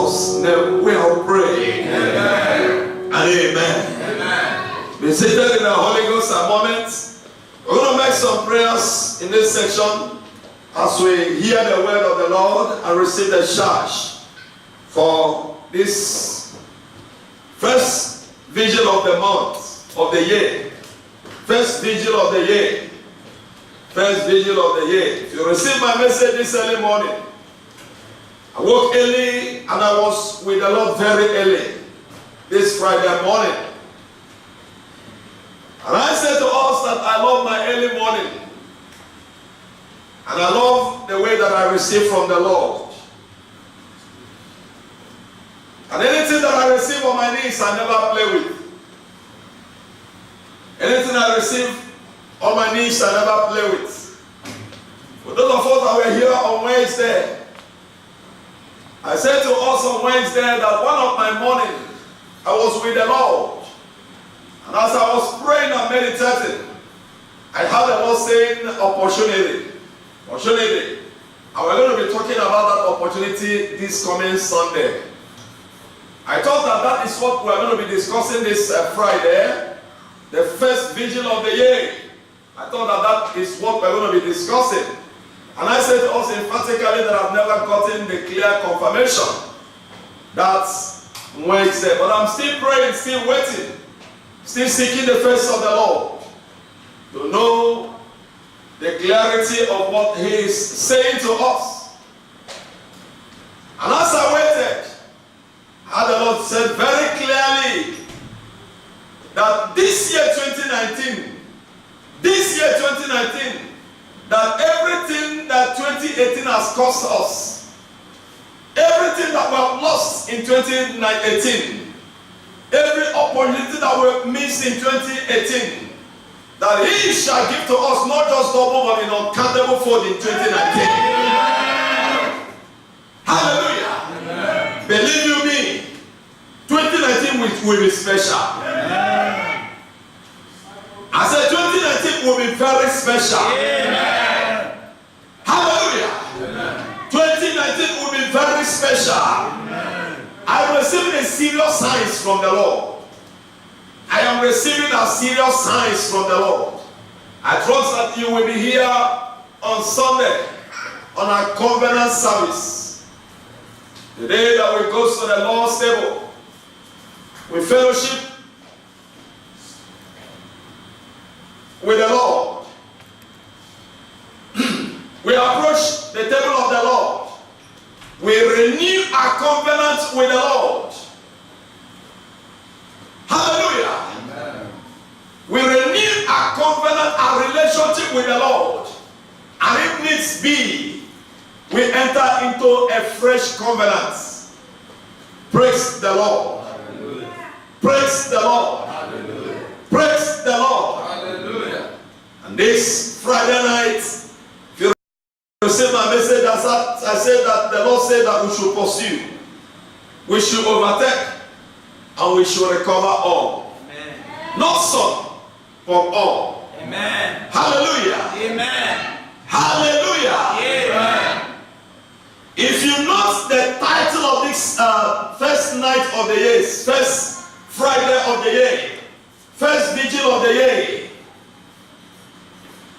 Jesus' name we have prayed. Amen. And amen. Amen. Be seated in the Holy Ghost a moment. We're going to make some prayers in this section as we hear the word of the Lord and receive the charge for this first vigil of the month, of the year. First vigil of the year. First vigil of the year. If you receive my message this early morning, I woke early and I was with the Lord very early this Friday morning. And I said to us that I love my early morning. And I love the way that I receive from the Lord. And anything that I receive on my knees, I never play with. Anything I receive on my knees, I never play with. For those of us that were here on Wednesday, I said to us on Wednesday that one of my mornings, I was with the Lord. And as I was praying and meditating, I heard the Lord saying opportunity. Opportunity. And we're going to be talking about that opportunity this coming Sunday. I thought that is what we're going to be discussing this Friday, the first vigil of the year. I thought that is what we're going to be discussing. And I said to us emphatically that I've never gotten the clear confirmation. That's Wednesday. But I'm still praying, still waiting, still seeking the face of the Lord to know the clarity of what He is saying to us. And as I waited, I heard the Lord said very clearly that this year 2019, that everything that 2018 has cost us, everything that we have lost in 2018, every opportunity that we missed in 2018, that He shall give to us not just double but in uncountable fold in 2019. Amen. Hallelujah. Amen. Believe you me, 2019 will be special. Amen. I said 2019 will be very special. Amen. Hallelujah. Amen. 2019 will be very special. Amen. I am receiving a serious signs from the Lord. I am receiving a serious signs from the Lord. I trust that you will be here on Sunday on our covenant service. The day that we go to the Lord's table, we fellowship with the Lord. We approach the table of the Lord. We renew our covenant with the Lord. Hallelujah. Amen. We renew our covenant, our relationship with the Lord. And if needs be, we enter into a fresh covenant. Praise the Lord. Hallelujah. Praise the Lord. Hallelujah. Praise the Lord. Hallelujah. And this Friday night, if you receive my message, I said that the Lord said that we should pursue, we should overtake, and we should recover all. Amen. Not some, but all. Amen. Hallelujah. Amen. Hallelujah. Amen. If you note the title of this first night of the year, first Friday of the year, first vigil of the year,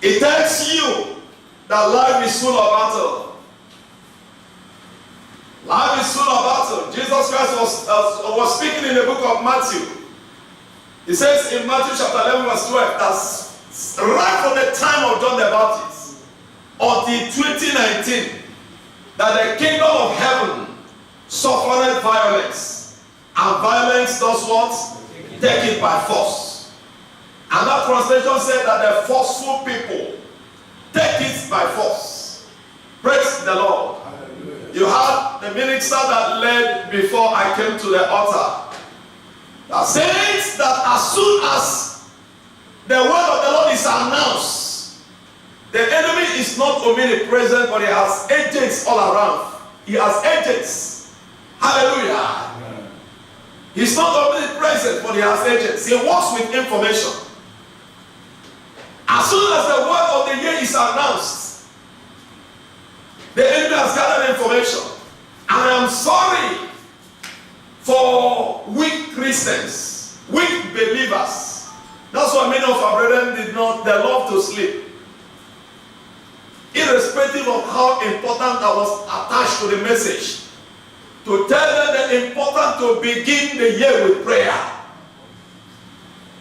it tells you that life is full of battle. Life is full of battle. Jesus Christ was speaking in the book of Matthew. He says in Matthew chapter 11 verse 12, that's right from the time of John the Baptist until 2019, that the kingdom of heaven suffered violence, and violence does what? Take it by force. And that translation said that the forceful people take it by force. Praise the Lord. Hallelujah. You had the minister that led before I came to the altar that says that as soon as the word of the Lord is announced, the enemy is not omnipresent, but he has agents all around. He has agents. Hallelujah. Amen. He's not omnipresent, but he has agents. He works with information. As soon as the word of the year is announced, the enemy has gathered information. And I am sorry Christians, weak believers. That's why many of our brethren they love to sleep. Irrespective of how important I was attached to the message, to tell them the importance to begin the year with prayer.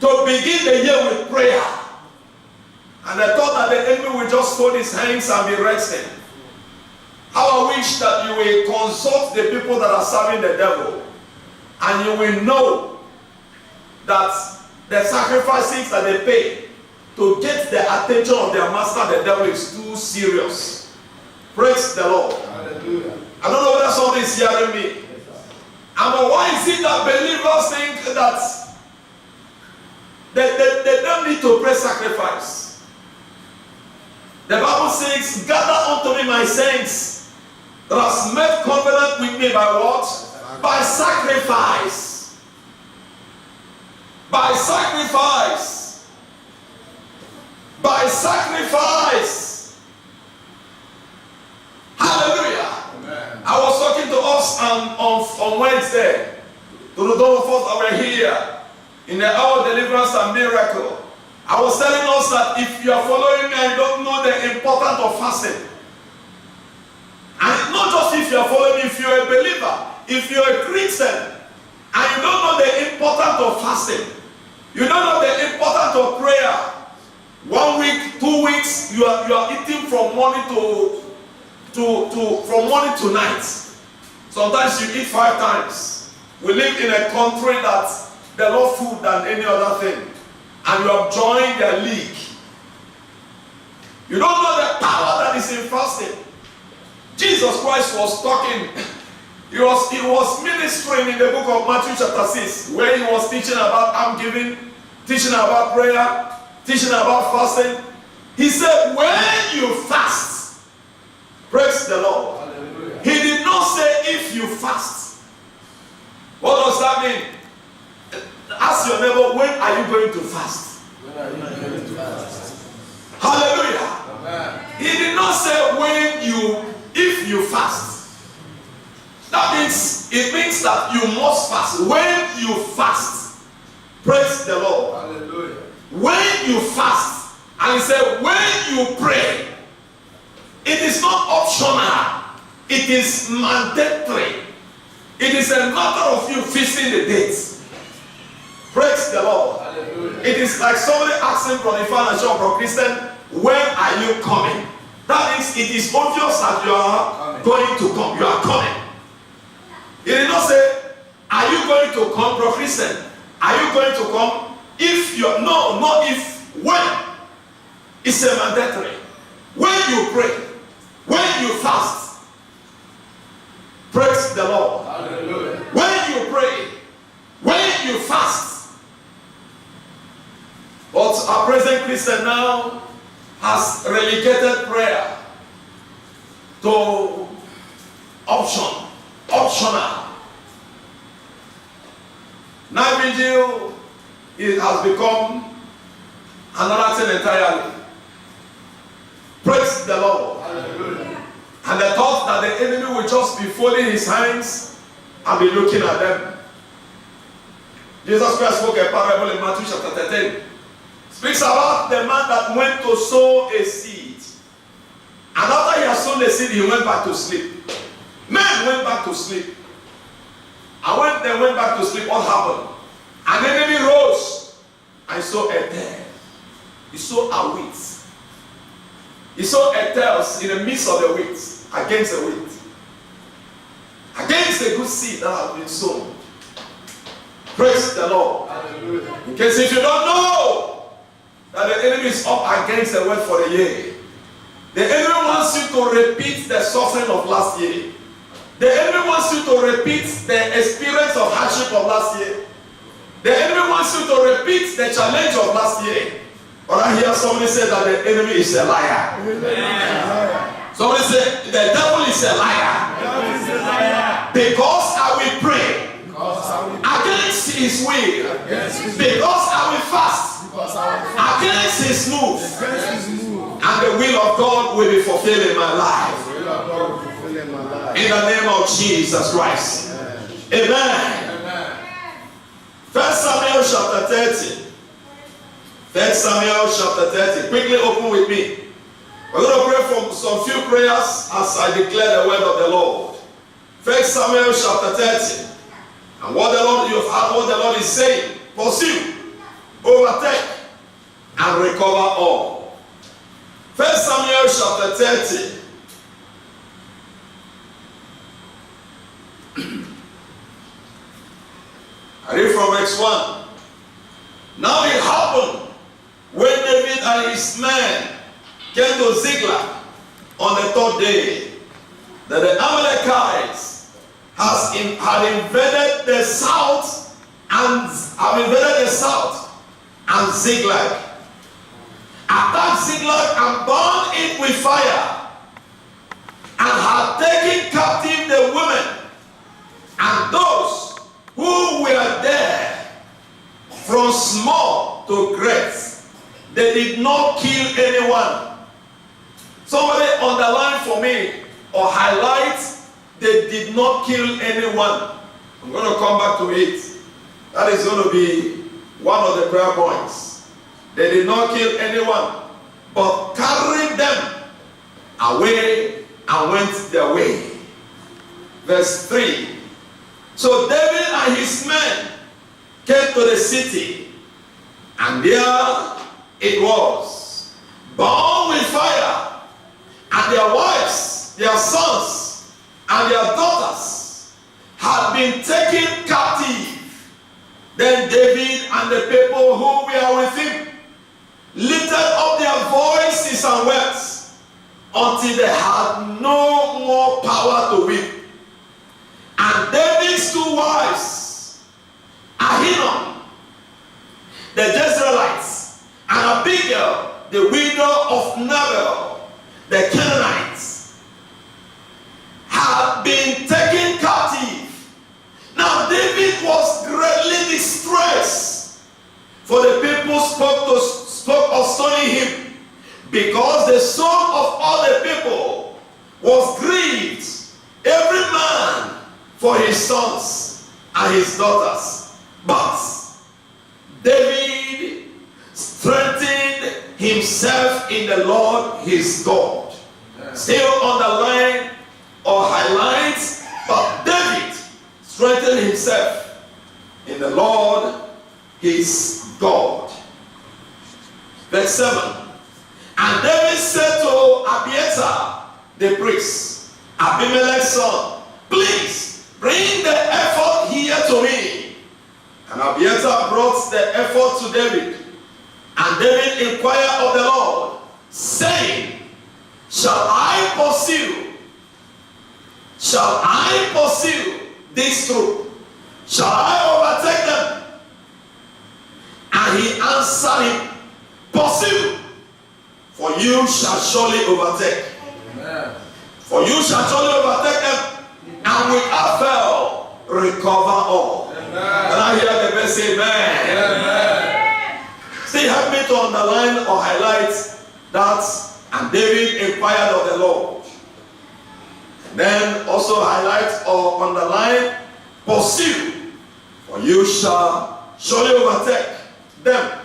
To begin the year with prayer. And I thought that the enemy will just fold his hands and be resting. How I wish that you will consult the people that are serving the devil, and you will know that the sacrifices that they pay to get the attention of their master, the devil, is too serious. Praise the Lord. Hallelujah. I don't know whether somebody is hearing me. And why is it that believers think that they don't need to pray sacrifice? The Bible says, gather unto me my saints that has made covenant with me by what? By sacrifice. By sacrifice. By sacrifice. Hallelujah. Amen. I was talking to us on Wednesday, to the those of us that were here in the hour of deliverance and miracle. I was telling us that if you are following me and you don't know the importance of fasting, and not just if you are following me, if you're a believer, if you're a Christian, and you don't know the importance of fasting, you don't know the importance of prayer. 1 week, 2 weeks, you are eating from morning from morning to night. Sometimes you eat 5 times. We live in a country that they love food than any other thing, and you have joined their league. You don't know the power that is in fasting. Jesus Christ was talking. He was ministering in the book of Matthew chapter 6, where he was teaching about almsgiving, teaching about prayer, teaching about fasting. He said, when you fast, praise the Lord. Hallelujah. He did not say if you fast. What does that mean? Ask your neighbor, when are you going to fast? When are you going to fast? Hallelujah. Amen. He did not say if you fast. That means, it means that you must fast. When you fast, praise the Lord. Hallelujah. When you fast, and he said, when you pray, it is not optional. It is mandatory. It is a matter of you fixing the dates. Praise the Lord. Hallelujah. It is like somebody asking from the financial for Christian, when are you coming? That means it is obvious that you are going to come. You are coming. He did not say, are you going to come, Pro Christian? Are you going to come? If you're not if, when. It's a mandatory. When you pray, when you fast, praise the Lord. Hallelujah. When you pray, when you fast. But our present Christian now has relegated prayer to optional. Night vigil, it has become another thing entirely. Praise the Lord. Hallelujah. And the thought that the enemy will just be folding his hands and be looking at them. Jesus Christ spoke a parable in Matthew chapter 13. Speaks about the man that went to sow a seed. And after he had sown the seed, he went back to sleep. Men went back to sleep. And when they went back to sleep, what happened? An enemy rose and sowed a tail. He sowed a wheat. He sowed a tails in the midst of the wheat, against the wheat. Against the good seed that has been sown. Praise the Lord. Hallelujah. In case if you don't know that the enemy is up against the word for the year. The enemy wants you to repeat the suffering of last year. The enemy wants you to repeat the experience of hardship of last year. The enemy wants you to repeat the challenge of last year. But I hear somebody say that the enemy is a liar. Amen. Somebody say the devil is a liar. Because I will pray against his will. Because I will fast against his move. And the will of God will be fulfilled in my life. In the name of Jesus Christ. Amen. 30. 1 Samuel chapter 30. Quickly open with me. We're going to pray for some few prayers as I declare the word of the Lord. 1 Samuel chapter 30. And what the Lord, you've heard what the Lord is saying. Pursue, overtake, and recover all. 1 Samuel chapter 30. I read from verse 1. Now it happened when David and his men came to Ziklag on the third day that the Amalekites had invaded the south and Ziklag, attacked Ziklag and burned it with fire, and had taken captive the women and those who were there from small to great. They did not kill anyone. Somebody underline for me or highlight, they did not kill anyone. I'm going to come back to it. That is going to be one of the prayer points. They did not kill anyone, but carried them away and went their way. Verse 3. So David and his men came to the city, and there it was, burned with fire, and their wives, their sons, and their daughters had been taken captive. Then David and the people who were with him lifted up their voices and wept until they had no more power to weep. And David's two wives, Ahinoam, the Jezreelites, and Abigail, the widow of Nabal, the Canaanites, had been taken captive. Now David was greatly distressed, for the people spoke of stoning him, because the soul of all the people was grieved, every man for his sons and his daughters. But David strengthened himself in the Lord his God. Still underline or highlight, but David strengthened himself in the Lord his God. Verse 7. And David said to Abiathar the priest, Abimelech's son, please bring the ephod here to me. And Abiathar brought the ephod to David. And David inquired of the Lord, saying, Shall I pursue this troop? Shall I overtake them? And he answered him, Pursue, for you shall surely overtake. Amen. For you shall surely overtake them, and without fail recover all. Amen. And I hear the best say amen. Amen. Still help me to underline or highlight that. And David inquired of the Lord. And then also highlight or underline, pursue, for you shall surely overtake them,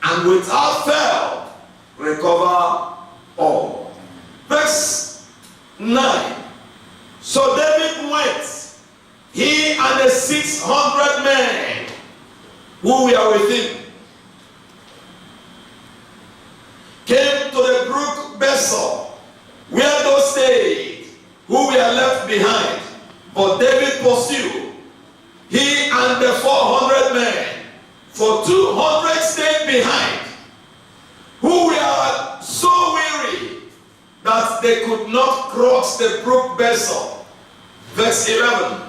and without fail recover all. Verse 9. So David went, he and the 600 men who were with him, came to the brook Besor, where those stayed who were left behind. But David pursued, he and the 400 men, for 200 stayed behind, who were so weary that they could not cross the brook Besor. Verse 11.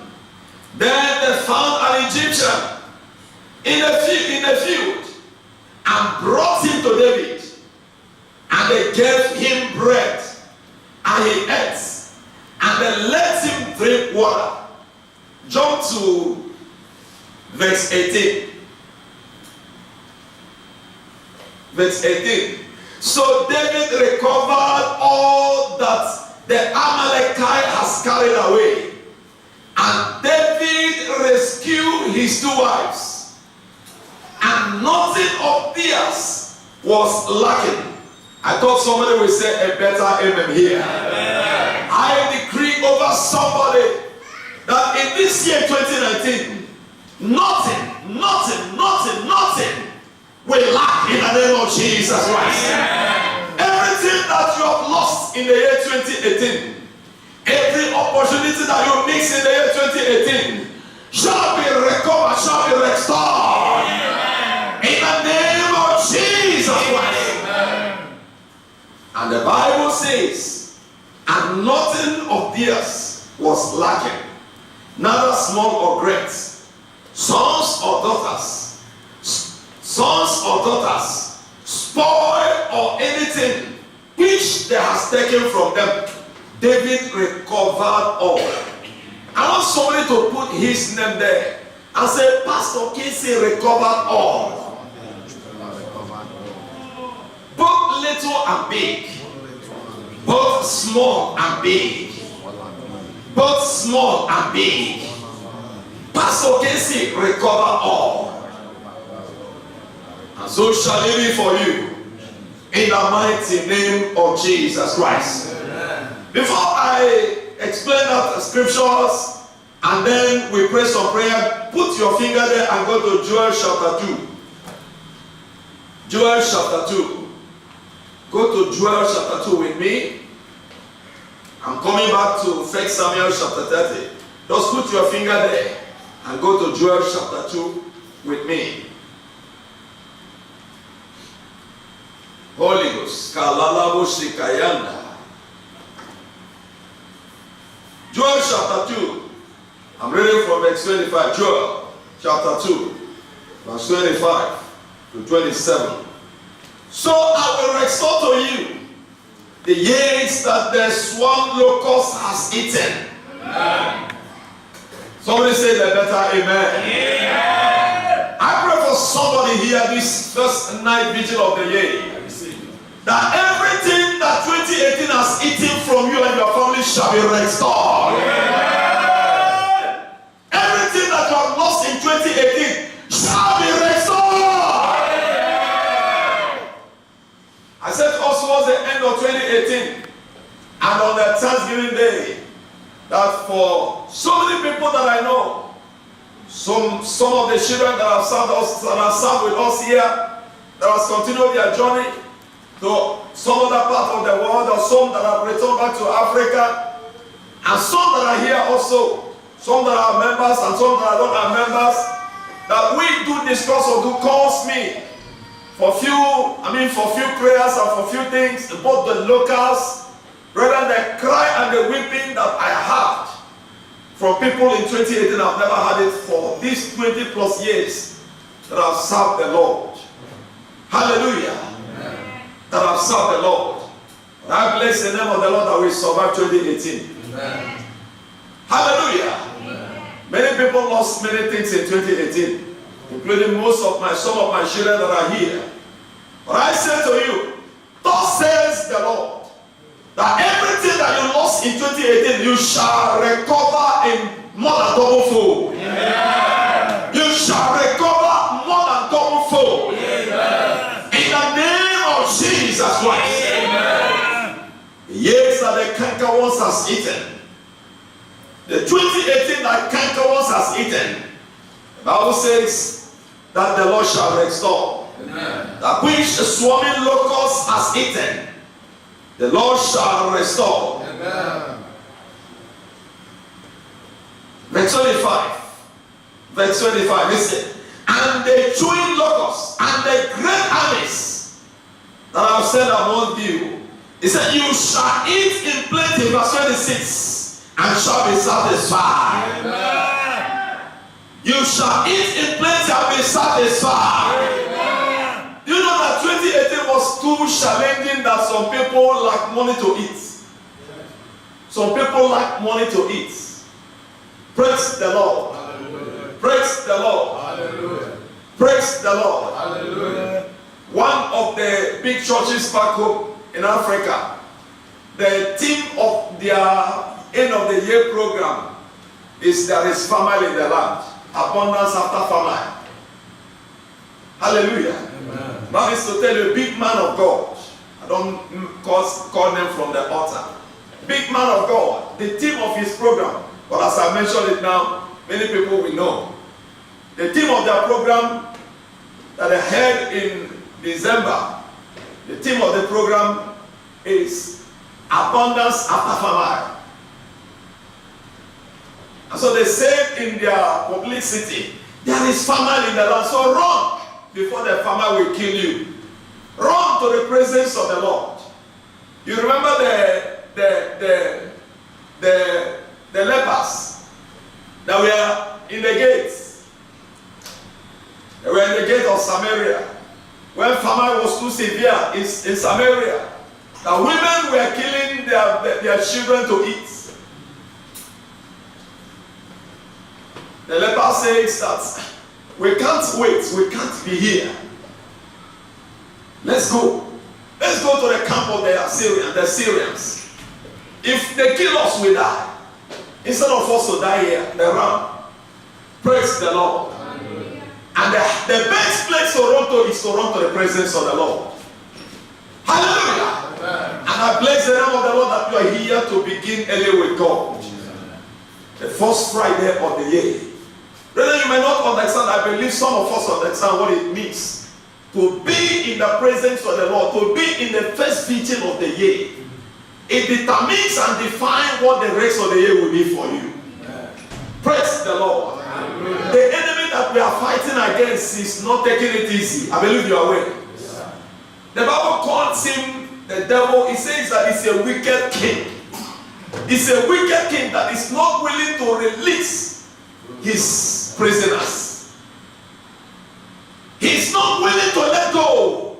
Then they found an Egyptian in the field and brought him to David. And they gave him bread, and he ate, and they let him drink water. Jump to verse 18. Verse 18. So David recovered all that the Amalekite has carried away. And David rescued his two wives and and nothing of theirs was lacking. I thought somebody would say a better amen here. Amen. I decree over somebody that in this year 2019, nothing will lack in the name of Jesus Christ. Amen. Everything that you have lost in the year 2018, every opportunity that you missed in the year 2018 shall be recovered, shall be restored. Amen. In the name of Jesus Christ. Amen. And the Bible says, and nothing of theirs was lacking, neither small or great, sons or daughters, spoil or anything which they has taken from them. David recovered all. I want somebody to put his name there and say, Pastor Casey recovered all. Both little and big. Both small and big. Both small and big. Pastor Casey recovered all. And so shall it be for you. In the mighty name of Jesus Christ. Amen. Before I explain that scriptures and then we pray some prayer, put your finger there and go to Joel chapter 2. Joel chapter 2. Go to Joel chapter 2 with me. I'm coming back to 1 Samuel chapter 30. Just put your finger there and go to Joel chapter 2 with me. Holy Ghost. Joel chapter 2. I'm reading from verse 25. Joel chapter 2, verse 25 to 27. So I will restore to you the years that the swarm locust has eaten. Amen. Somebody say the better amen. Yeah. I pray for somebody here this first night vigil of the year, that everything that 2018 has eaten from you and your family shall be restored. Yeah. Everything that you have lost in 2018 shall be restored. Yeah. I said to us towards the end of 2018 and on the Thanksgiving Day that for so many people that I know, some of the children that have served us, that have served with us here, that has continued their journey to some other part of the world, or some that have returned back to Africa, and some that are here also, some that are members and some that are not members, that we do discuss or do calls me for few prayers and for few things, both the locals, rather the cry and the weeping that I had from people in 2018. I've never had it for these 20 plus years that I've served the Lord. Hallelujah. That have served the Lord. I bless the name of the Lord that we survived 2018. Amen. Hallelujah. Amen. Many people lost many things in 2018, including some of my children that are here. But I say to you, thus says the Lord, that everything that you lost in 2018, you shall recover in more than double fold. Amen. You shall recover more than double fold. Amen. In the name of Jesus Christ. Amen. The years that the cankerworms has eaten, the 2018 that cankerworms has eaten, the Bible says that the Lord shall restore. Amen. That which the swarming locust has eaten, the Lord shall restore. Amen. Verse 25. Verse 25. Listen. And the chewing locusts and the great armies that I have said among you, he said, you shall eat in plenty, verse 26, and shall be satisfied. Amen. You shall eat in plenty and be satisfied. Amen. Do you know that 2018 was too challenging that some people lack money to eat? Some people lack money to eat. Praise the Lord. Hallelujah. Praise the Lord. Hallelujah. Praise the Lord. Hallelujah. One of the big churches back home in Africa, the theme of their end of the year program is there is famine in the land. Abundance after famine. Hallelujah. Amen. That is to tell you, a big man of God. I don't call them from the altar. Big man of God. The theme of his program. But as I mentioned it now, many people will know. The theme of their program that I had in December, the theme of the program is Abundance After Famine. And so they said in their publicity, there is famine in the land, so run before the famine will kill you. Run to the presence of the Lord. You remember the lepers that were in the gates. They were in the gate of Samaria. When famine was too severe in Samaria, the women were killing their children to eat. The leper says that we can't wait, we can't be here. Let's go. Let's go to the camp of the Syrians. If they kill us, we die. Instead of us to die here, they run. Praise the Lord. Hallelujah. And the best place to run to is to run to the presence of the Lord. Hallelujah. Amen. And I bless the name of the Lord that you are here to begin early with God. The first Friday of the year. Brother, you may not understand. I believe some of us understand what it means to be in the presence of the Lord, to be in the first vigil of the year. It determines and defines what the rest of the year will be for you. Amen. Praise the Lord. Amen. The enemy that we are fighting against is not taking it easy. I believe you are aware. Yes. The Bible calls him the devil. It says that he's a wicked king. It's a wicked king that is not willing to release his prisoners. He's not willing to let go.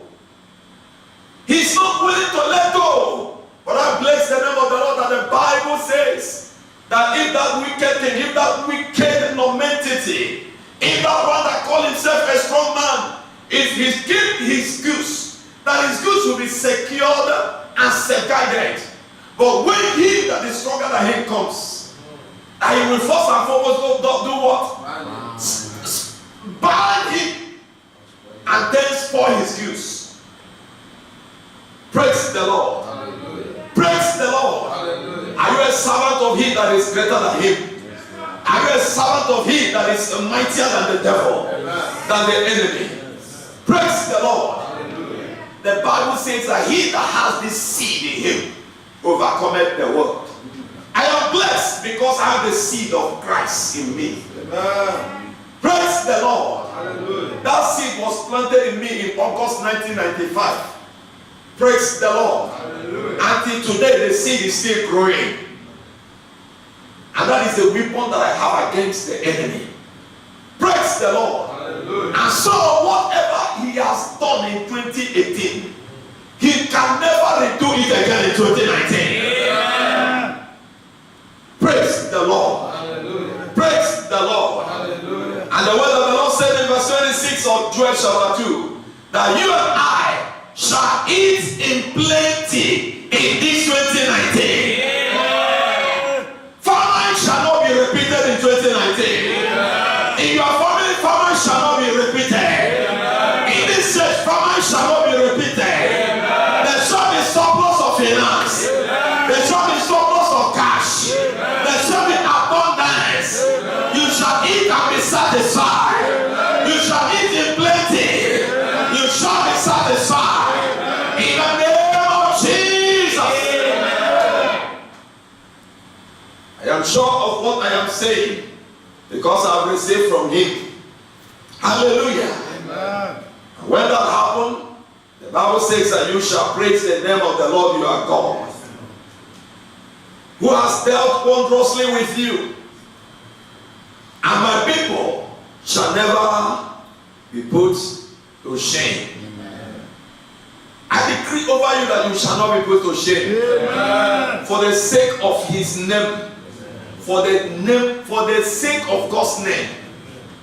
He's not willing to let go. But I bless the name of the Lord that the Bible says that if that wicked king, if that wicked nonentity, if that one that calls himself a strong man, if he keeps his goods, that his goods will be secured and safeguarded. But when he that is stronger than him comes, and he will first and foremost do what? Bind him and then spoil his goods. Praise the Lord. Hallelujah. Praise the Lord. Hallelujah. Are you a servant of him that is greater than him? Yes. Are you a servant of him that is mightier than the devil? Yes. Than the enemy? Yes. Praise the Lord. Hallelujah. The Bible says that he that has this seed in him overcometh the world. I am blessed because I have the seed of Christ in me. Amen. Praise the Lord. Hallelujah. That seed was planted in me in August 1995. Praise the Lord. Hallelujah. Until today, the seed is still growing. And that is the weapon that I have against the enemy. Praise the Lord. Hallelujah. And so, whatever he has done in 2018, he can never redo it again in 2019. Yeah. Praise the Lord. Hallelujah. Praise the Lord. Hallelujah. And the word of the Lord said in verse 26 of Joel chapter 2, that you and I shall eat in plenty in this 2019. Yeah. Famine shall not be repeated in 2019. Yeah. In your family, famine shall not be repeated. Yeah. In this church, famine shall not be repeated. Yeah. There shall be surplus of finance. Yeah. There shall be surplus of cash. Yeah. There shall be abundance. Yeah. You shall eat and be satisfied. Yeah. You shall eat in plenty. Yeah. You shall be satisfied. In the name of Jesus. Amen. I am sure of what I am saying because I have received from him. Hallelujah. Amen. When that happened, the Bible says that you shall praise the name of the Lord your God, who has dealt wondrously with you, and my people shall never be put to shame. I decree over you that you shall not be put to shame. Amen. For the sake of his name. For the sake of God's name.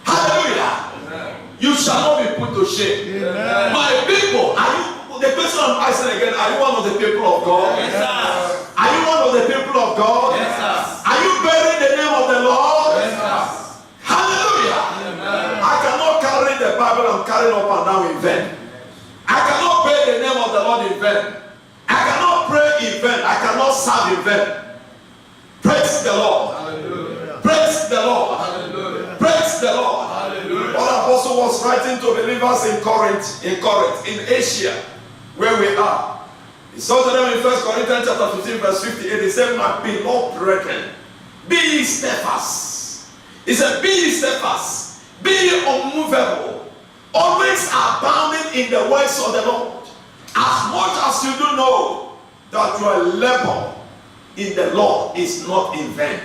Hallelujah. Amen. You shall not be put to shame. Amen. My people, are you, the question I'm asking again, are you one of the people of God? Yes, sir. Are you one of the people of God? Yes, sir. Are you bearing the name of the Lord? Yes, sir. Hallelujah. Amen. I cannot carry the Bible and I'm carrying up and down in vain. I cannot pray the name of the Lord in vain. I cannot pray in vain. I cannot serve in vain. Praise the Lord. Hallelujah. Praise the Lord. Hallelujah. Praise the Lord. Hallelujah. Paul Apostle was writing to believers in Corinth, in Asia, where we are. He saw to them in 1 Corinthians chapter 15, verse 58. He said, "My beloved brethren, be ye steadfast." He said, "Be ye steadfast, be ye unmovable, always abounding in the works of the Lord, as much as you do know that your labor in the Lord is not in vain."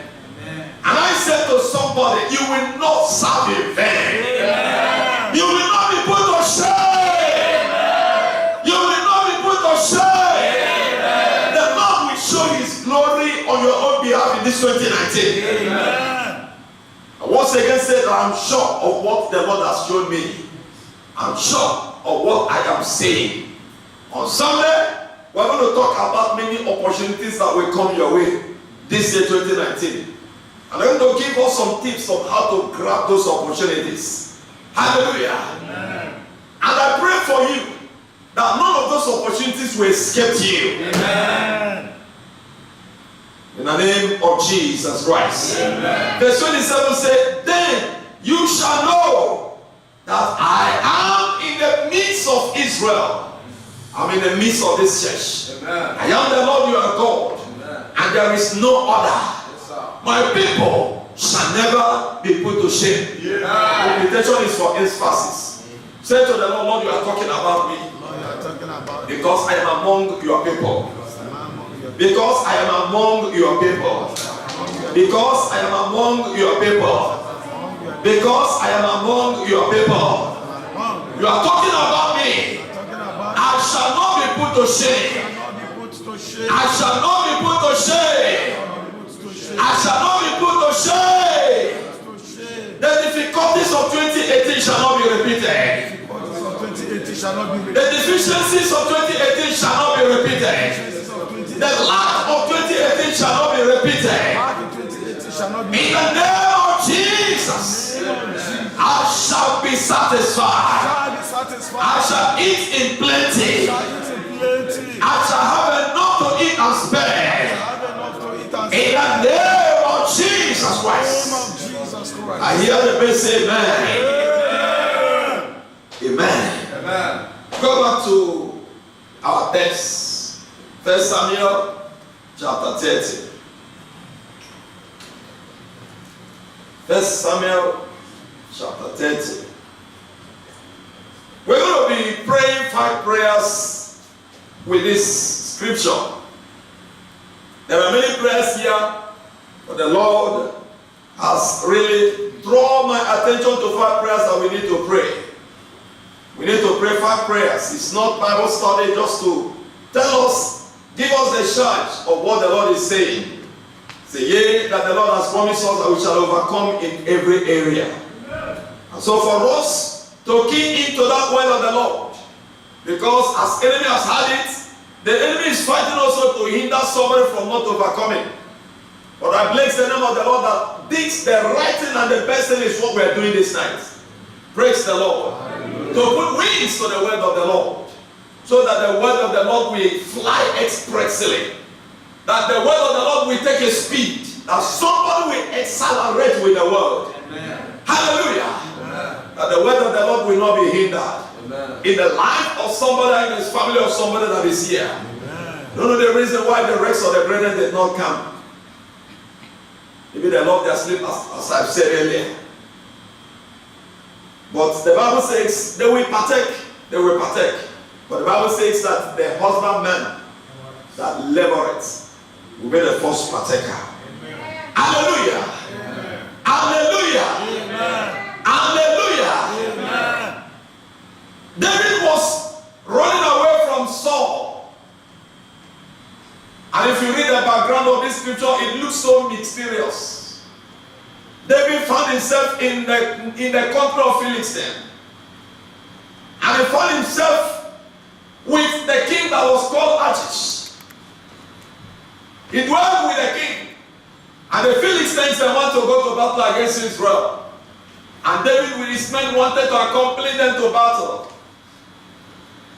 Amen. And I said to somebody, you will not serve in vain. Amen. You will not be put to shame. Amen. You will not be put to shame. Amen. The Lord will show his glory on your own behalf in this 2019. Amen. I once again said that I'm sure of what the Lord has shown me. I'm sure of what I am saying. On Sunday, we're going to talk about many opportunities that will come your way this year 2019. And I'm going to give us some tips on how to grab those opportunities. Hallelujah. Amen. And I pray for you that none of those opportunities will escape you. Amen. In the name of Jesus Christ. Amen. Verse 27 said, "Then you shall know that I am in the midst of Israel." I'm in the midst of this church. Amen. I am the Lord your God. Amen. And there is no other. Yes, my people shall never be put to shame. Yeah. The invitation is for emphasis. Say to the Lord, "Lord, you are talking about me. Lord, you are talking about me. Because I am among your people. Because I am among your people. Because I am among your people. Because I am among your people. You are talking about me. I shall not be put to shame. I shall not be put to shame. I shall not be put to shame. The difficulties of 2018 shall not be repeated. The deficiencies of 2018 shall not be repeated. The lack of 2018 shall not be repeated. In the name of Jesus, I shall be satisfied. I shall eat in plenty. I shall have enough to eat and spare. In the name of Jesus Christ. I hear the best say amen. Amen. Amen. Go back to our text. 1 Samuel chapter 30. 1 Samuel chapter 30. We're going to be praying 5 prayers with this scripture. There are many prayers here, but the Lord has really drawn my attention to 5 prayers that we need to pray. We need to pray 5 prayers. It's not Bible study just to tell us, give us the charge of what the Lord is saying. Say, yea, that the Lord has promised us that we shall overcome in every area. And so for us to key into that word of the Lord, because as enemy has had it, the enemy is fighting also to hinder somebody from not overcoming. But I bless the name of the Lord that this, the right thing and the best thing is what we are doing this night. Praise the Lord. Hallelujah. To put wings to the word of the Lord, so that the word of the Lord will fly expressly. That the word of the Lord will take a speed. That somebody will accelerate with the word. Amen. Hallelujah. Amen. That the word of the Lord will not be hindered. Amen. In the life of somebody, in his family, or somebody that is here. Amen. You know the reason why the rest of the brethren did not come. Maybe they lost their sleep, as I've said earlier. But the Bible says they will partake. They will partake. But the Bible says that the husbandman that laboreth will be the first partaker. Amen. Hallelujah. Amen. Hallelujah. Amen. Hallelujah. Amen. David was running away from Saul. And if you read the background of this scripture, it looks so mysterious. David found himself in the country of Philistine. And he found himself with the king that was called Achish. He dwelled with the king. And the Philistines, they want to go to battle against Israel. And David with his men wanted to accompany them to battle.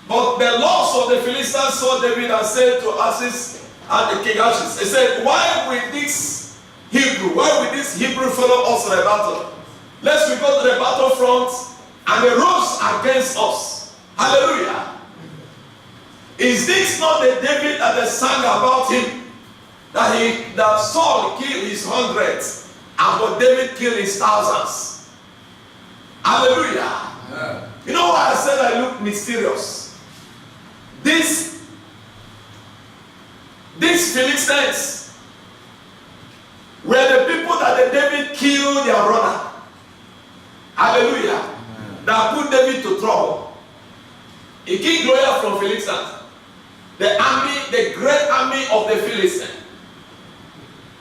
But the lords of the Philistines saw David and said to Achish and the king Achish, he said, why will this Hebrew follow us in the battle? Lest we go to the battlefront and they rose against us. Hallelujah. Is this not the David that they sang about him? That Saul killed his hundreds and but David killed his thousands. Hallelujah. Yeah. You know why I said I look mysterious? These Philistines were the people that David killed their brother. Hallelujah. Amen. That put David to trouble. He killed Goliath from Philistines. The army, the great army of the Philistines.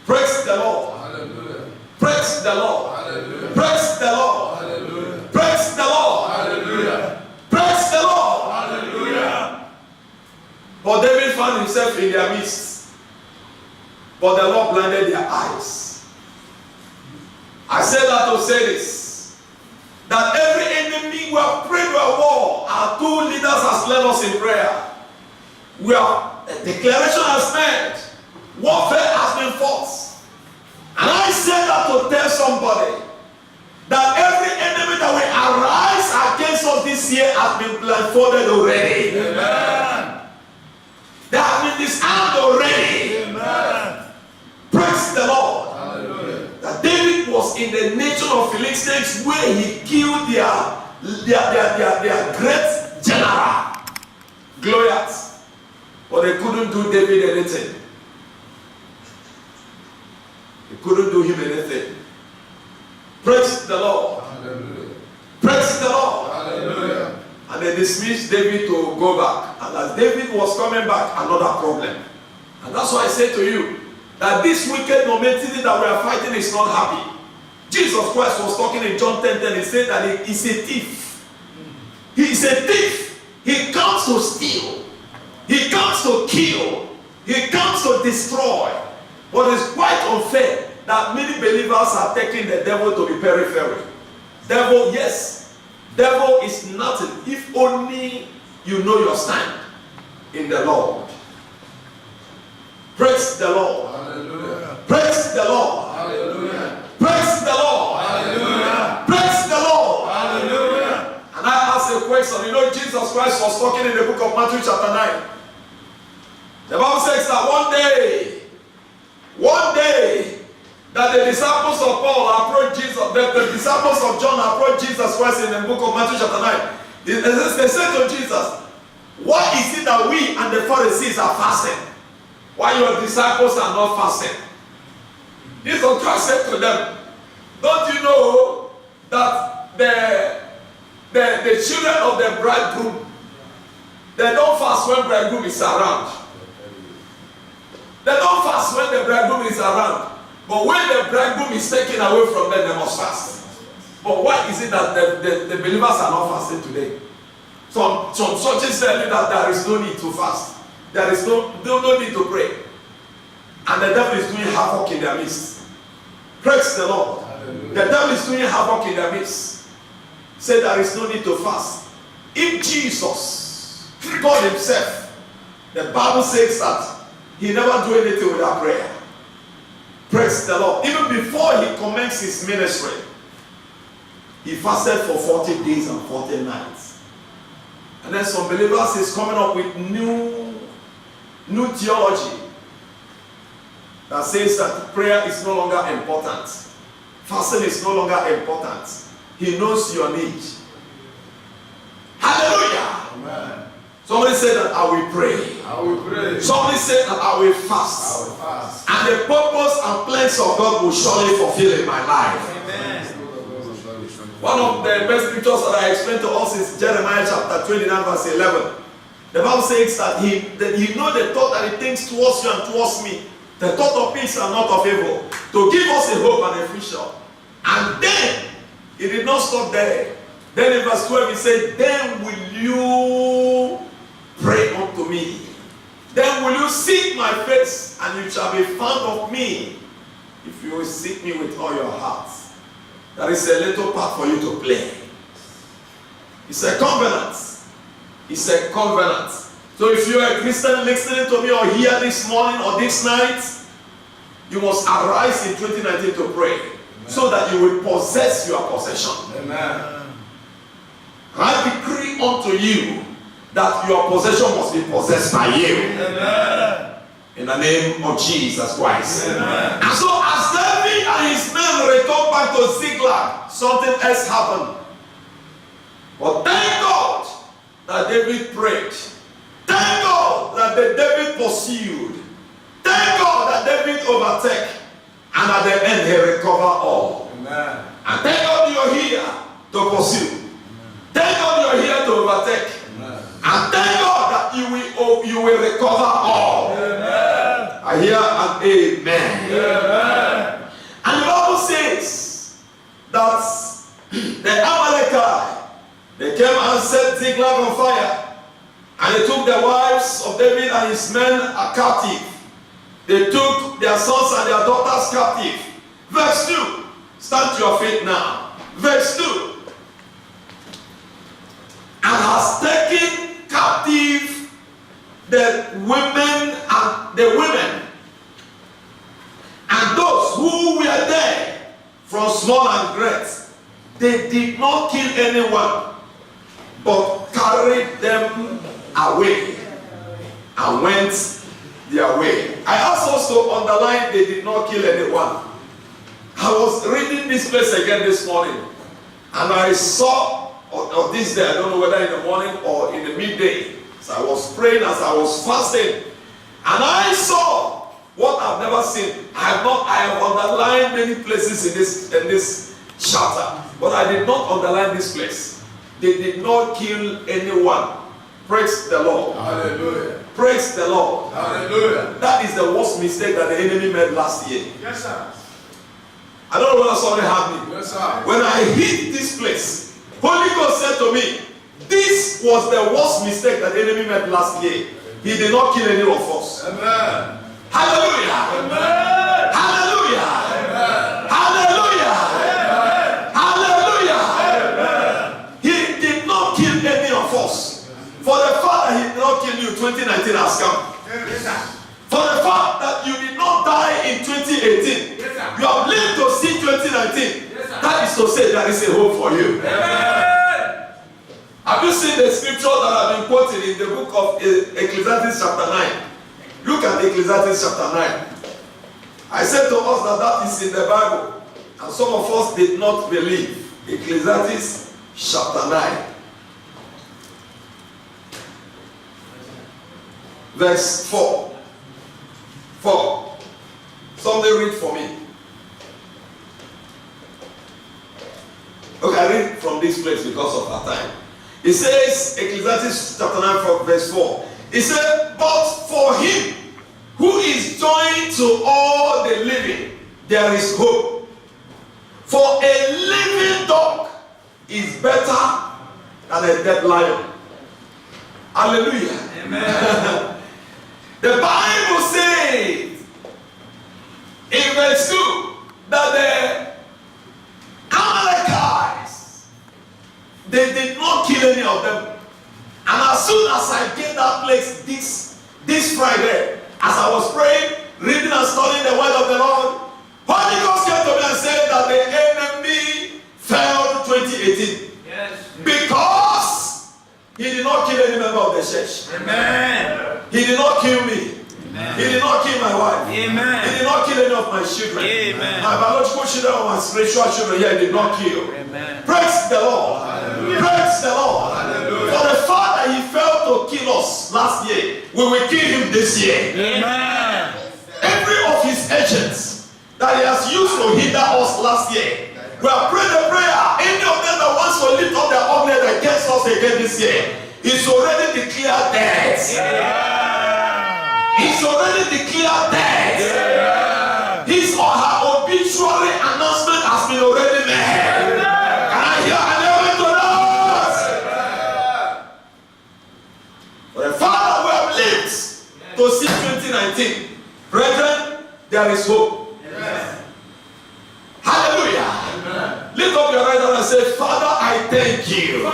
Praise the Lord. Hallelujah. Praise the Lord. Hallelujah. Praise the Lord. Hallelujah. Praise the Lord. Hallelujah. Praise the Lord. Hallelujah. But David found himself in their midst. But the Lord blinded their eyes. I said that to say this. That every enemy we have prayed for war. Our two leaders has led us in prayer. A declaration has made. Warfare has been fought. And I said that to tell somebody that every enemy that will arise against us this year has been blindfolded already. Amen. They have been disarmed already. Amen. Praise the Lord. Hallelujah. That David was in the nation of Philistines where he killed their great general, Goliath. But they couldn't do David anything. They couldn't do him anything. Praise the Lord. Hallelujah. Praise the Lord. Hallelujah. And they dismissed David to go back. And as David was coming back, another problem. And that's why I say to you that this wicked momentum that we are fighting is not happy. Jesus Christ was talking in John 10:10. He said that he is a thief. He is a thief. He comes to steal. He comes to kill. He comes to destroy. But it's quite unfair that many believers are taking the devil to be periphery. Devil, yes. Devil is nothing if only you know your stand in the Lord. Praise the Lord. Hallelujah. Praise the Lord. Hallelujah. Praise the Lord. Hallelujah. Praise the Lord. Hallelujah. And I ask a question. You know, Jesus Christ was talking in the book of Matthew chapter 9. The Bible says that one day, that the disciples of Paul approached Jesus, the disciples of John approached Jesus Christ in the book of Matthew chapter 9. They said to Jesus, why is it that we and the Pharisees are fasting, while your disciples are not fasting? Jesus Christ said to them, don't you know that the children of the bridegroom, they don't fast when bridegroom is around. They don't fast when the bridegroom is around. But when the bridegroom is taken away from them, they must fast. But why is it that the believers are not fasting today? Some churches tell you that there is no need to fast. There is no need to pray. And the devil is doing havoc in their midst. Praise the Lord. Hallelujah. The devil is doing havoc in their midst. Say there is no need to fast. If Jesus, God himself, the Bible says that he never do anything without prayer. Praise the Lord. Even before he commenced his ministry, he fasted for 40 days and 40 nights. And then some believers is coming up with new theology that says that prayer is no longer important. Fasting is no longer important. He knows your need. Hallelujah. Amen. Somebody said that I will pray. I will pray. Somebody said that I will fast. I will fast. And the purpose and plans of God will surely fulfill in my life. Amen. One of the best scriptures that I explained to us is Jeremiah chapter 29 verse 11. The Bible says that he know the thought that he thinks towards you and towards me. The thought of peace and not of evil. To give us a hope and a future. And then, he did not stop there. Then in verse 12 he said, then will you pray unto me. Then will you seek my face, and you shall be found of me, if you will seek me with all your heart. there is a little part for you to play. It's a covenant. It's a covenant. So if you are a Christian listening to me or here this morning or this night, you must arise in 2019 to pray. Amen. So that you will possess your possession. Amen. I decree unto you that your possession must be possessed by you. Amen. In the name of Jesus Christ. Amen. And so as David and his men returned back to Ziklag, something else happened. But thank God that David prayed. Thank God that David pursued. Thank God that David overtook. And at the end he recovered all. Amen. And thank God you are here to pursue. Amen. Thank God you are here to overtake. Amen. And thank God that you will recover all. Amen. I hear an amen. Amen. And the Bible says that the Amalekite, they came and set Ziklag on fire. And they took the wives of David and his men captive. They took their sons and their daughters captive. Verse 2. Stand to your feet now. Verse 2. And has taken captive the women and those who were there from small and great. They did not kill anyone, but carried them away and went their way. I asked us to underline they did not kill anyone. I was reading this place again this morning, and I saw, or this day, I don't know whether in the morning or in the midday, so I was praying as I was fasting, and I saw what I've never seen. I have underlined many places in this chapter, but I did not underline this place. They did not kill anyone. Praise the Lord. Hallelujah. Praise the Lord. Hallelujah. That is the worst mistake that the enemy made last year. Yes, sir. I don't know whether somebody heard me. Yes, sir. When I hit this place, Holy Ghost said to me, this was the worst mistake that the enemy made last year. He did not kill any of us. Amen. Hallelujah. Amen. Hallelujah. Amen. Hallelujah. Amen. Hallelujah. Amen. He did not kill any of us. For the fact that he did not kill you, 2019 has come. Yes, for the fact that you did not die in 2018, yes, you have lived to see 2019. Yes, that is to say there is a hope for you. Amen. Have you seen the scripture that I've been quoting in the book of Ecclesiastes chapter 9? Look at Ecclesiastes chapter 9. I said to us that is in the Bible, and some of us did not believe. Ecclesiastes chapter 9. Verse 4. Somebody read for me. Okay, I read from this place because of our time. It says, Ecclesiastes chapter 9 from verse 4. It said, but for him who is joined to all the living, there is hope. For a living dog is better than a dead lion. Hallelujah. Amen. The Bible says in verse 2 that the Amalekites, they did not kill any of them. And as soon as I get that place this Friday, as I was praying, reading and studying the word of the Lord, Holy Ghost came to me and said that the enemy fell 2018. Yes. Because he did not kill any member of the church. Amen. He did not kill me. Amen. He did not kill my wife. Amen. He did not kill any of my children. Amen. My biological children or my spiritual children here, he did not kill. Amen. Praise the Lord. Hallelujah. Praise the Lord. Hallelujah. For the fact that he failed to kill us last year, we will kill him this year. Amen. Every of his agents that he has used to hinder us last year, we have prayed a prayer. Any of them that wants to lift up their ugly against us again this year, it's already declared dead. Yeah. It's already declared dead. Yeah. His or her obituary announcement has been already made. Yeah. Can I hear an amen to that? For the Father we have lived to see 2019. Brethren, there is hope. Yeah. Hallelujah. Amen. Lift thank you.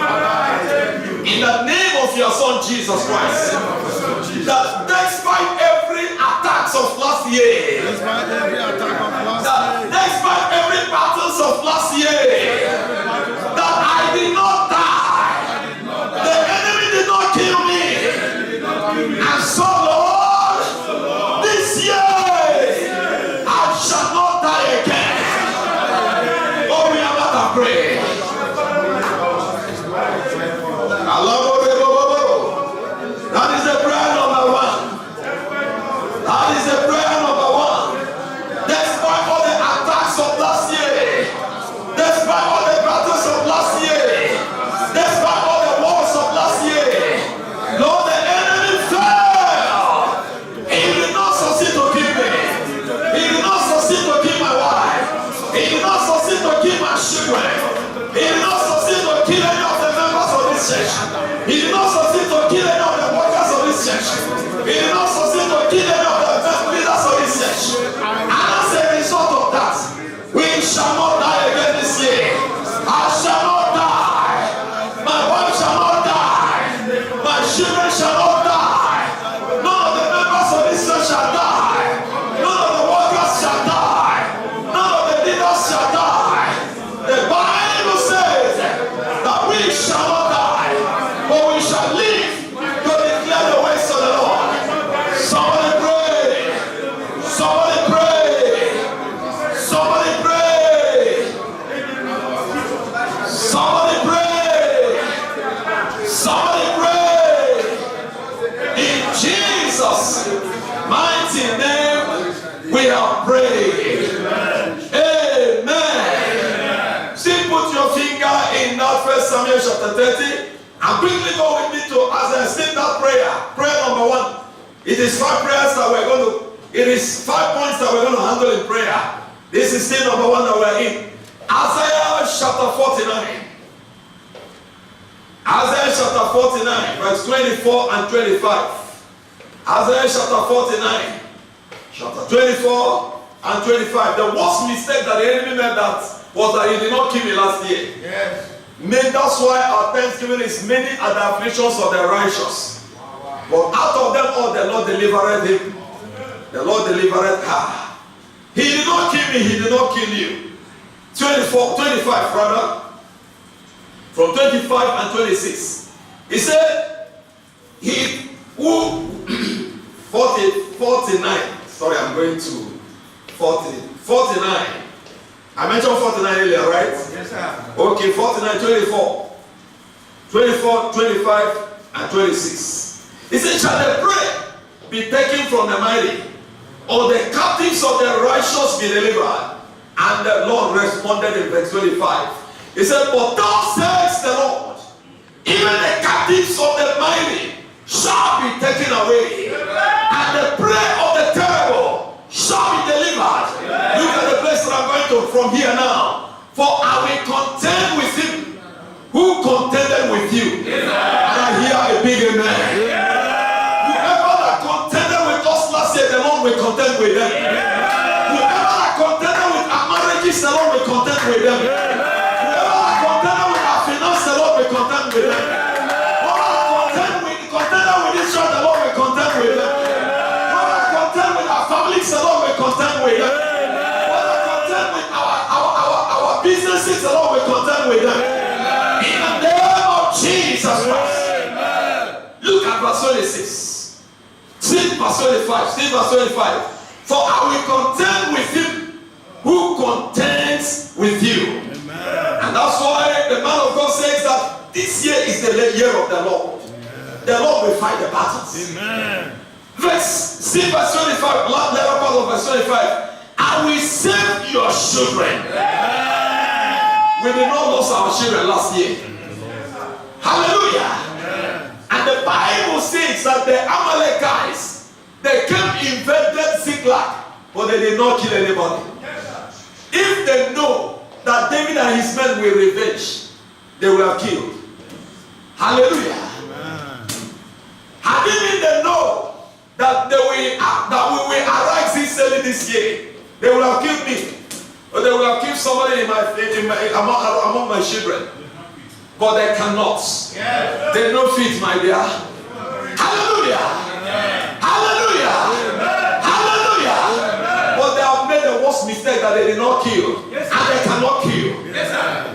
In the name of your Son Jesus Christ, that despite every attacks of last year, despite every battles of last year, that I did not die, the enemy did not kill me, and so Lord, this year I shall not die again. Oh, we are about to pray. That is the prayer number one. That is the prayer number one. Despite all the attacks of last year, despite all the battles of last year, despite all the wars of last year, Lord, the enemy fell. He did not succeed to kill me. He did not succeed to kill my wife. He did not succeed to kill my children. He did not succeed to kill any of the members of this church. He did not succeed to kill any of the workers of this church. He did not succeed to kill any of the leaders of this church. And as a result of that, we shall not die again this year. I shall not die. My wife shall not die. My children shall not die. None of the members of this church shall die. None of the workers shall die. None of the leaders shall die. The Bible says that we shall not die, but we shall live to declare the ways of the Lord. Somebody pray. Somebody pray. Somebody pray. Somebody pray. Somebody pray. In Jesus' mighty name we have prayed. Amen. Still put your finger in that 1 Samuel chapter 30 and quickly go with me to as I sing that prayer. Prayer number one. It is 5 prayers that we're going to, it is 5 points that we're going to handle in prayer. This is still number one that we're in. Isaiah chapter 49. Isaiah chapter 49, verse 24 and 25. Isaiah chapter 49, chapter 24 and 25. The worst mistake that the enemy made that was that he did not kill me last year. Yes. That's why our thanksgiving is many are the afflictions of the righteous. But out of them all, the Lord delivered him. The Lord delivered her. He did not kill me, he did not kill you. 25 rather. From 25 and 26. He said, he who 49. Sorry, I'm going to 49. I mentioned 49 earlier, right? Yes, sir. Okay, 49, 24. 24, 25, and 26. He said, shall the prey be taken from the mighty, or the captives of the righteous be delivered? And the Lord responded in verse 25. He said, but thus says the Lord, even the captives of the mighty shall be taken away, and the prey of the terrible shall be delivered. Look at the place that I'm going to from here now. For I will contend with him who contended with you. And I hear a big amen. Whoever that contended with us last year, the Lord will contend with them. Whoever that contended with our marriages, the Lord will contend with them. Whoever that contended with our finance, the Lord will contend with them. Whoever that contended with this church, the Lord will contend with them. Whoever that contended with our families, the Lord will contend with them. Whoever that contended with our businesses, the Lord will contend with them. In the name of Jesus Christ. Look at verse 26. See verse 25. See verse 25. For I will contend with him who contends with you. Amen. And that's why the man of God says that this year is the year of the Lord. Amen. The Lord will fight the battles. Amen. See verse 25. Latter part of verse 25. I will save your children. Amen. We did not lose our children last year. Amen. Hallelujah. Amen. And the Bible says that the Amalekites, they came invaded Ziklag, but they did not kill anybody. If they know that David and his men will revenge, they will have killed. Hallelujah. Amen. How do you mean they know that we will arise this year? They will have killed me, or they will have killed somebody among my children. but they cannot. They don't fit, my dear. Hallelujah. Hallelujah. Hallelujah. But they have made the worst mistake that they did not kill. And they cannot kill.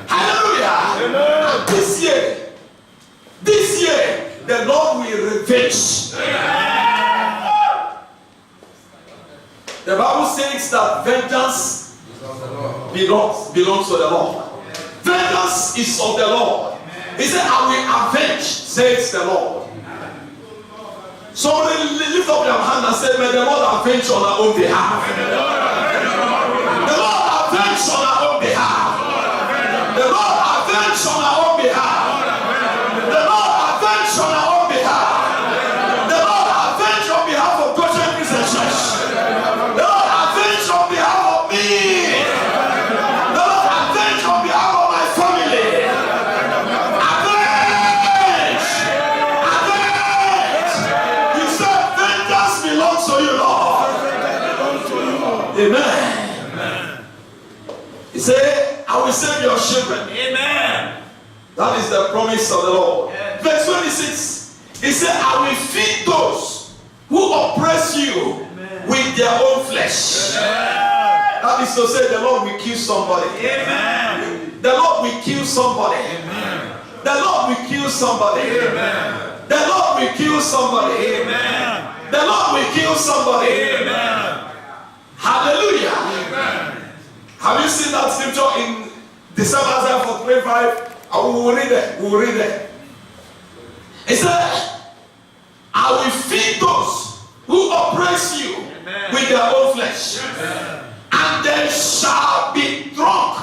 Hallelujah. And this year, the Lord will revenge. The Bible says that vengeance belongs to the Lord. Vengeance is of the Lord. He said, I will avenge, says the Lord. Somebody lift up your hand and say, may the Lord avenge on our own behalf. The Lord avenge on our own behalf. The Lord avenge on our own behalf. The Lord avenge on our own behalf. The Lord avenge on behalf of Goshen Christian Church. The Lord avenge on behalf of me. The Lord avenge on behalf of my family. Avenge! Avenge! You said vengeance belongs to you, Lord. Amen. He said, I will save your children. Amen. That is the promise of the Lord. Yes. Verse 26. He said, I will feed those who oppress you. Amen. With their own flesh. Amen. That is to say, the Lord will kill somebody. Amen. The Lord will kill somebody. Amen. The Lord will kill somebody. Amen. The Lord will kill somebody. Amen. The Lord will kill somebody. Amen. Hallelujah. Amen. Have you seen that scripture in December Isaiah 45? We will read it. We will read it. It said, I will feed those who oppress you. Amen. With their own flesh. Amen. And they shall be drunk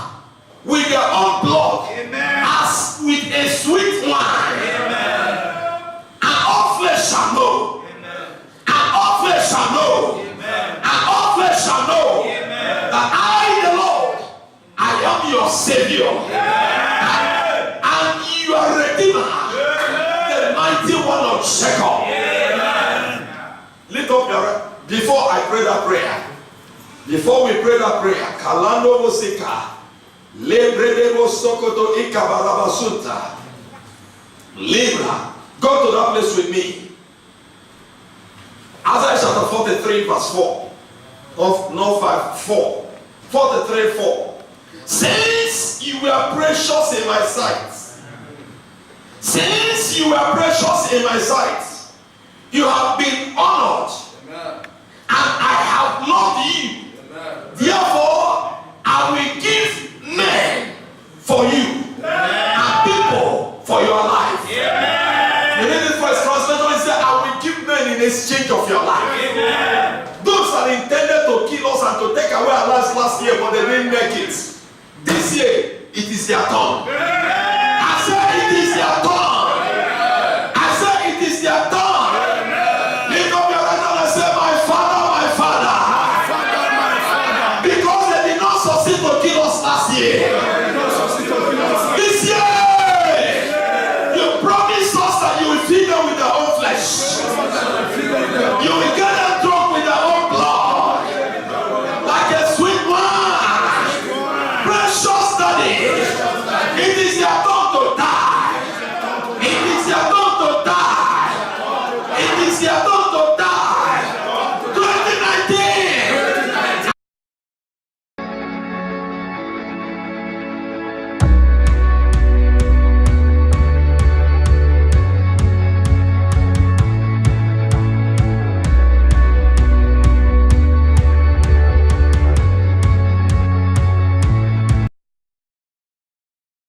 with their own blood. Amen. As with a sweet wine. Amen. And all flesh shall know. Amen. And all flesh shall know. Amen. And all flesh shall know. Amen. That I, the Lord, I am your Savior. Amen. And your Redeemer. Amen. The mighty one of Jacob. Amen. Lift up your, before I pray that prayer. Before we pray that prayer, Kalando Mosika, Lebredebo Sokoto Ikabarabasuta, Libra, go to that place with me. Isaiah chapter 43, verse 4. No, 5, 4. 43, 4. Since you were precious in my sight, since you were precious in my sight, you have been honored, and I have loved you. Therefore, I will give men for you and people for your life. You read this first translation, it says, I will give men in exchange of your life. Those that intended to kill us and to take away our lives last year, but they didn't make it. This year, it is their turn.